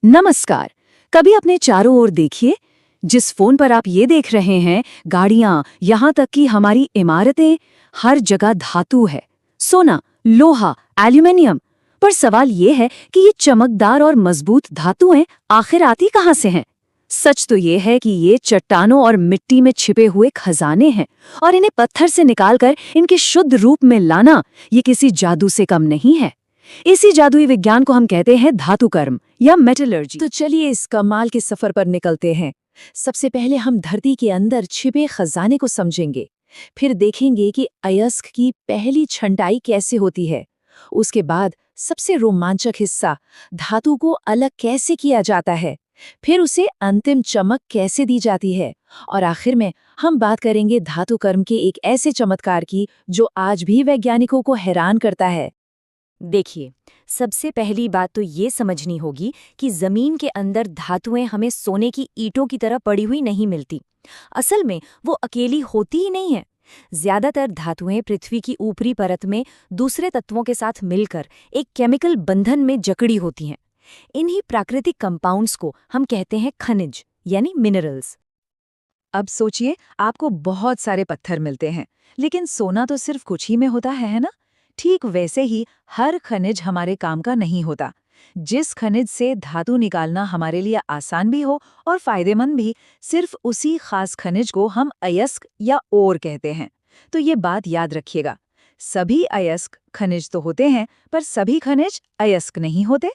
नमस्कार। कभी अपने चारों ओर देखिए। जिस फोन पर आप ये देख रहे हैं, गाड़ियां, यहाँ तक कि हमारी इमारतें, हर जगह धातु है। सोना, लोहा, एल्यूमिनियम। पर सवाल ये है कि ये चमकदार और मजबूत धातुएं आखिर आती कहाँ से हैं? सच तो ये है कि ये चट्टानों और मिट्टी में छिपे हुए खजाने हैं, और इन्हें पत्थर से निकालकर इनके शुद्ध रूप में लाना ये किसी जादू से कम नहीं है। इसी जादुई विज्ञान को हम कहते हैं धातुकर्म या मेटलर्जी। तो चलिए इस कमाल के सफर पर निकलते हैं। सबसे पहले हम धरती के अंदर छिपे खजाने को समझेंगे। फिर देखेंगे कि अयस्क की पहली छंटाई कैसे होती है। उसके बाद सबसे रोमांचक हिस्सा, धातु को अलग कैसे किया जाता है, फिर उसे अंतिम चमक कैसे दी जाती है, और आखिर में हम बात करेंगे धातुकर्म के एक ऐसे चमत्कार की जो आज भी वैज्ञानिकों को हैरान करता है। देखिए, सबसे पहली बात तो ये समझनी होगी कि जमीन के अंदर धातुएं हमें सोने की ईंटों की तरह पड़ी हुई नहीं मिलती। असल में वो अकेली होती ही नहीं है। ज्यादातर धातुएं पृथ्वी की ऊपरी परत में दूसरे तत्वों के साथ मिलकर एक केमिकल बंधन में जकड़ी होती हैं। इन्हीं प्राकृतिक कंपाउंड्स को हम कहते हैं खनिज यानी मिनरल्स। अब सोचिए, आपको बहुत सारे पत्थर मिलते हैं, लेकिन सोना तो सिर्फ कुछ ही में होता है ना? ठीक वैसे ही हर खनिज हमारे काम का नहीं होता। जिस खनिज से धातु निकालना हमारे लिए आसान भी हो और फायदेमंद भी, सिर्फ उसी खास खनिज को हम अयस्क या ओर कहते हैं। तो ये बात याद रखिएगा, सभी अयस्क खनिज तो होते हैं, पर सभी खनिज अयस्क नहीं होते।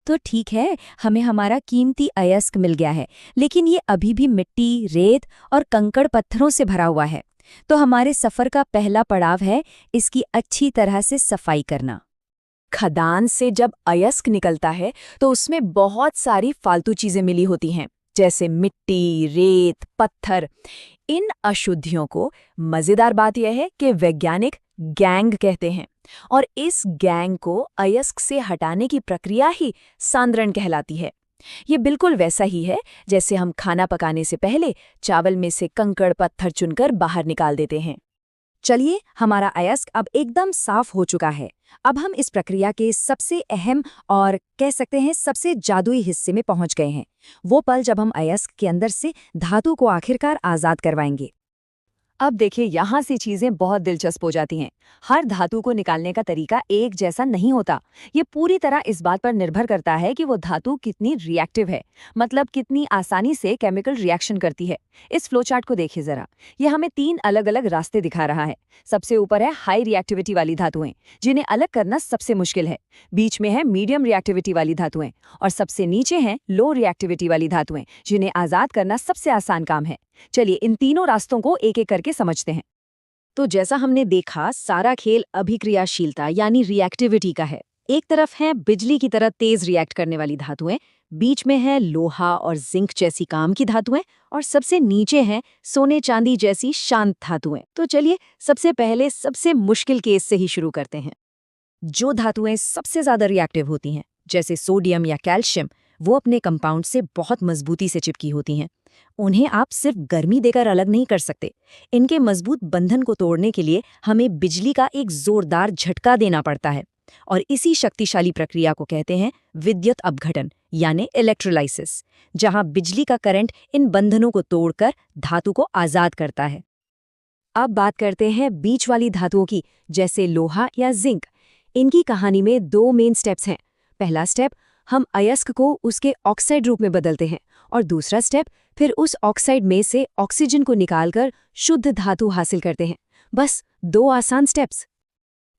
तो ठीक है, हमें हमारा कीमती अयस्क मिल गया है, लेकिन ये अभी भी मिट्टी, रेत और कंकड़ पत्थरों से भरा हुआ है। तो हमारे सफर का पहला पड़ाव है इसकी अच्छी तरह से सफाई करना। खदान से जब अयस्क निकलता है तो उसमें बहुत सारी फालतू चीजें मिली होती हैं, जैसे मिट्टी, रेत, पत्थर। इन अशुद्धियों को, मजेदार बात यह है कि वैज्ञानिक गैंग कहते हैं, और इस गैंग को अयस्क से हटाने की प्रक्रिया ही सांद्रण कहलाती है। ये बिल्कुल वैसा ही है जैसे हम खाना पकाने से पहले चावल में से कंकड़ पत्थर चुनकर बाहर निकाल देते हैं। चलिए, हमारा अयस्क अब एकदम साफ हो चुका है। अब हम इस प्रक्रिया के सबसे अहम और कह सकते हैं सबसे जादुई हिस्से में पहुंच गए हैं। वो पल जब हम अयस्क के अंदर से धातु को आखिरकार आजाद करवाएंगे। अब देखिए, यहाँ से चीजें बहुत दिलचस्प हो जाती हैं। हर धातु को निकालने का तरीका एक जैसा नहीं होता। ये पूरी तरह इस बात पर निर्भर करता है कि वो धातु कितनी रिएक्टिव है, मतलब कितनी आसानी से केमिकल रिएक्शन करती है। इस फ्लोचार्ट को देखिए जरा। ये हमें 3 अलग-अलग रास्ते दिखा रहा है। सबसे ऊपर है हाई रिएक्टिविटी वाली धातुएं, जिन्हें अलग करना सबसे मुश्किल है। बीच में है मीडियम रिएक्टिविटी वाली धातुएं, और सबसे नीचे हैं लो रिएक्टिविटी वाली धातुएं, जिन्हें आजाद करना सबसे आसान काम है। चलिए इन तीनों रास्तों को एक-एक करके समझते हैं। तो जैसा हमने देखा, सारा खेल अभिक्रियाशीलता यानी रिएक्टिविटी का है। एक तरफ है बिजली की तरह तेज रिएक्ट करने वाली धातुएं, बीच में है लोहा और जिंक जैसी काम की धातुएं, और सबसे नीचे हैं सोने चांदी जैसी शांत धातुएं। तो चलिए सबसे पहले सबसे मुश्किल केस से ही शुरू करते हैं। जो धातुएं सबसे ज्यादा रिएक्टिव होती हैं, जैसे सोडियम या कैल्शियम, वो अपने कंपाउंड से बहुत मजबूती से चिपकी होती हैं। उन्हें आप सिर्फ गर्मी देकर अलग नहीं कर सकते। इनके मजबूत बंधन को तोड़ने के लिए हमें बिजली का एक जोरदार झटका देना पड़ता है, और इसी शक्तिशाली प्रक्रिया को कहते हैं विद्युत अपघटन यानी इलेक्ट्रोलाइसिस, जहां बिजली का करंट इन बंधनों को तोड़कर धातु को आजाद करता है। अब बात करते हैं बीच वाली धातुओं की, जैसे लोहा या जिंक। इनकी कहानी में 2 मेन स्टेप्स हैं। पहला स्टेप, हम अयस्क को उसके ऑक्साइड रूप में बदलते हैं, और दूसरा स्टेप, फिर उस ऑक्साइड में से ऑक्सीजन को निकालकर शुद्ध धातु हासिल करते हैं। बस 2 आसान स्टेप्स।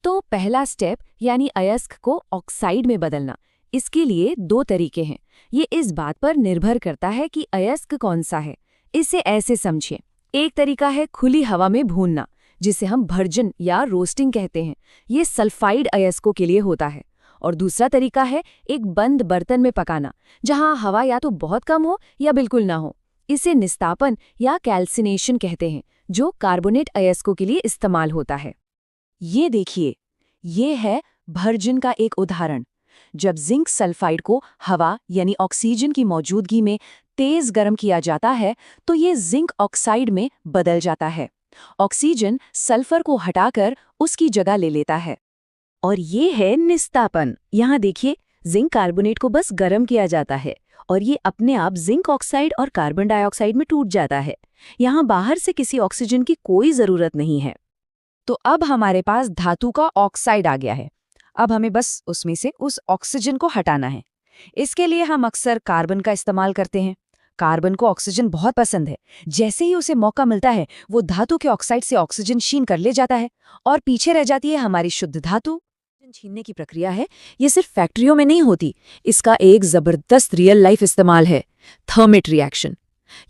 तो पहला स्टेप यानी अयस्क को ऑक्साइड में बदलना, इसके लिए 2 तरीके हैं। ये इस बात पर निर्भर करता है कि अयस्क कौन सा है। इसे ऐसे समझिए, एक तरीका है खुली हवा में भूनना, जिसे हम भर्जन या रोस्टिंग कहते हैं। ये सल्फाइड अयस्कों के लिए होता है। और दूसरा तरीका है एक बंद बर्तन में पकाना, जहां हवा या तो बहुत कम हो या बिल्कुल ना हो। इसे निस्तापन या कैल्सिनेशन कहते हैं, जो कार्बोनेट अयस्कों के लिए इस्तेमाल होता है। ये देखिए, ये है भर्जन का एक उदाहरण। जब जिंक सल्फाइड को हवा यानी ऑक्सीजन की मौजूदगी में तेज गर्म किया जाता है, तो ये जिंक ऑक्साइड में बदल जाता है। ऑक्सीजन सल्फर को हटाकर उसकी जगह ले लेता है। और ये है निस्तापन। यहाँ देखिए, जिंक कार्बोनेट को बस गर्म किया जाता है और ये अपने आप जिंक ऑक्साइड और कार्बन डाइऑक्साइड में टूट जाता है। यहाँ बाहर से किसी ऑक्सीजन की कोई जरूरत नहीं है। तो अब हमारे पास धातु का ऑक्साइड आ गया है। अब हमें बस उसमें से उस ऑक्सीजन को हटाना है। इसके लिए हम अक्सर कार्बन का इस्तेमाल करते हैं। कार्बन को ऑक्सीजन बहुत पसंद है। जैसे ही उसे मौका मिलता है वो धातु के ऑक्साइड से ऑक्सीजन छीन कर ले जाता है और पीछे रह जाती है हमारी शुद्ध धातु। छीनने की प्रक्रिया है, ये सिर्फ फैक्ट्रियों में नहीं होती। इसका एक जबरदस्त रियल लाइफ इस्तेमाल है, थर्मेट रिएक्शन।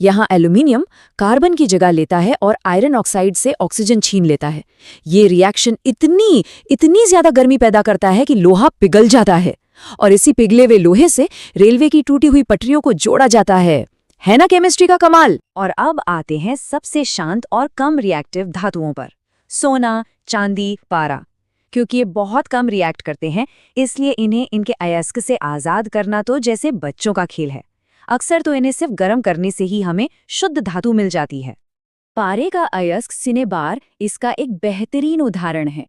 यहाँ एल्यूमिनियम कार्बन की जगह लेता है और आयरन ऑक्साइड से ऑक्सीजन छीन लेता है। ये रिएक्शन इतनी ज्यादा गर्मी पैदा करता है कि लोहा पिघल जाता है और इसी पिघले हुए लोहे से रेलवे की टूटी हुई पटरियों को जोड़ा जाता है ना केमिस्ट्री का कमाल। और अब आते हैं सबसे शांत और कम रिएक्टिव धातुओं पर, सोना, चांदी, पारा। क्योंकि ये बहुत कम रिएक्ट करते हैं, इसलिए इन्हें इनके अयस्क से आज़ाद करना तो जैसे बच्चों का खेल है। अक्सर तो इन्हें सिर्फ गर्म करने से ही हमें शुद्ध धातु मिल जाती है। पारे का अयस्क सिनेबार इसका एक बेहतरीन उदाहरण है।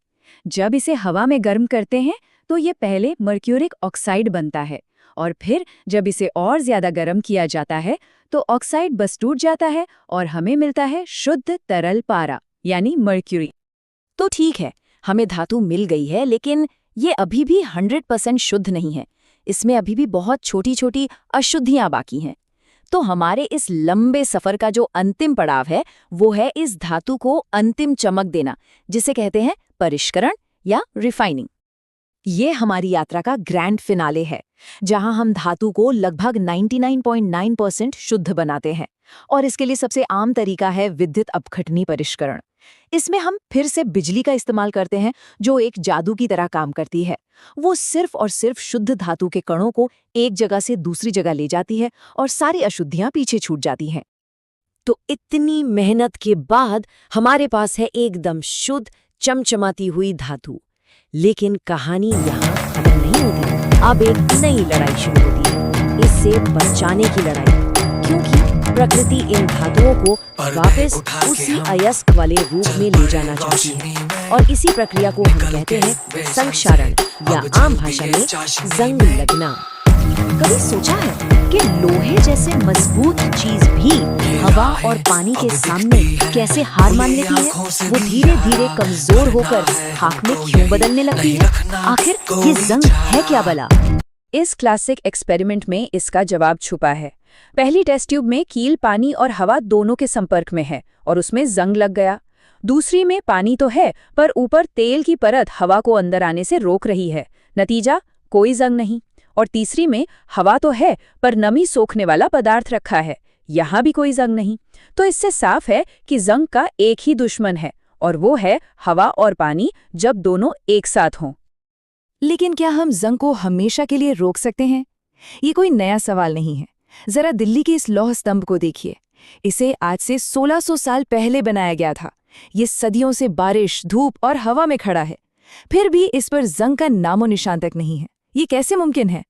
जब इसे हवा में गर्म करते हैं तो ये पहले मर्क्यूरिक ऑक्साइड बनता है और फिर जब इसे और ज्यादा गर्म किया जाता है तो ऑक्साइड बस टूट जाता है और हमें मिलता है शुद्ध तरल पारा यानी मर्क्यूरी। तो ठीक है, हमें धातु मिल गई है, लेकिन ये अभी भी 100% शुद्ध नहीं है। इसमें अभी भी बहुत छोटी छोटी अशुद्धियां बाकी हैं। तो हमारे इस लंबे सफर का जो अंतिम पड़ाव है वो है इस धातु को अंतिम चमक देना, जिसे कहते हैं परिष्करण या रिफाइनिंग। ये हमारी यात्रा का ग्रैंड फिनाले है, जहां हम धातु को लगभग 99.9% शुद्ध बनाते हैं। और इसके लिए सबसे आम तरीका है विद्युत अपघटनी परिष्करण। इसमें हम फिर से बिजली का इस्तेमाल करते हैं, जो एक जादू की तरह काम करती है। वो सिर्फ और सिर्फ शुद्ध धातु के कणों को एक जगह से दूसरी जगह ले जाती है और सारी अशुद्धियां पीछे छूट जाती हैं। तो इतनी मेहनत के बाद हमारे पास है एकदम शुद्ध चमचमाती हुई धातु। लेकिन कहानी यहाँ खत्म नहीं होती। अब एक नई लड़ाई शुरू होती है, इससे बचाने की लड़ाई, क्योंकि प्रकृति इन धातुओं को वापस उसी अयस्क वाले रूप में ले जाना चाहती है। और इसी प्रक्रिया को हम कहते हैं संक्षारण या आम भाषा में जंग लगना। कभी सोचा है कि लोहे जैसे मजबूत चीज भी हवा और पानी के सामने कैसे हार मान लेती है? वो धीरे धीरे कमजोर होकर खाक में क्यों बदलने लगती है? आखिर ये जंग है क्या भला? इस क्लासिक एक्सपेरिमेंट में इसका जवाब छुपा है। पहली टेस्ट ट्यूब में कील पानी और हवा दोनों के संपर्क में है और उसमें जंग लग गया। दूसरी में पानी तो है, पर ऊपर तेल की परत हवा को अंदर आने से रोक रही है। नतीजा, कोई जंग नहीं। और तीसरी में हवा तो है, पर नमी सोखने वाला पदार्थ रखा है। यहाँ भी कोई जंग नहीं। तो इससे साफ है कि जंग का एक ही दुश्मन है, और वो है हवा और पानी, जब दोनों एक साथ हों। लेकिन क्या हम जंग को हमेशा के लिए रोक सकते हैं? ये कोई नया सवाल नहीं है। जरा दिल्ली के इस लौह स्तंभ को देखिए। इसे आज से 1600 साल पहले बनाया गया था। ये सदियों से बारिश, धूप और हवा में खड़ा है, फिर भी इस पर जंग का नामो निशान तक नहीं है। ये कैसे मुमकिन है?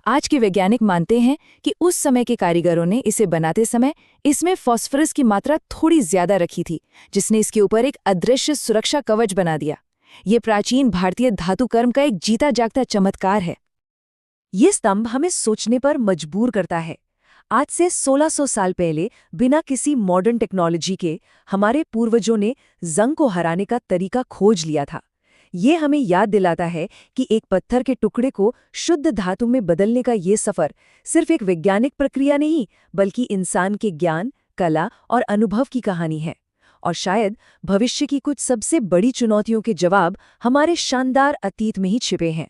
आज के वैज्ञानिक मानते हैं कि उस समय के कारीगरों ने इसे बनाते समय इसमें फास्फोरस की मात्रा थोड़ी ज्यादा रखी थी, जिसने इसके ऊपर एक अदृश्य सुरक्षा कवच बना दिया। ये प्राचीन भारतीय धातुकर्म का एक जीता जागता चमत्कार है। ये स्तंभ हमें सोचने पर मजबूर करता है। आज से 1600 साल पहले बिना किसी मॉडर्न टेक्नोलॉजी के हमारे पूर्वजों ने जंग को हराने का तरीका खोज लिया था। ये हमें याद दिलाता है कि एक पत्थर के टुकड़े को शुद्ध धातु में बदलने का ये सफर सिर्फ एक वैज्ञानिक प्रक्रिया नहीं, बल्कि इंसान के ज्ञान, कला और अनुभव की कहानी है। और शायद भविष्य की कुछ सबसे बड़ी चुनौतियों के जवाब हमारे शानदार अतीत में ही छिपे हैं।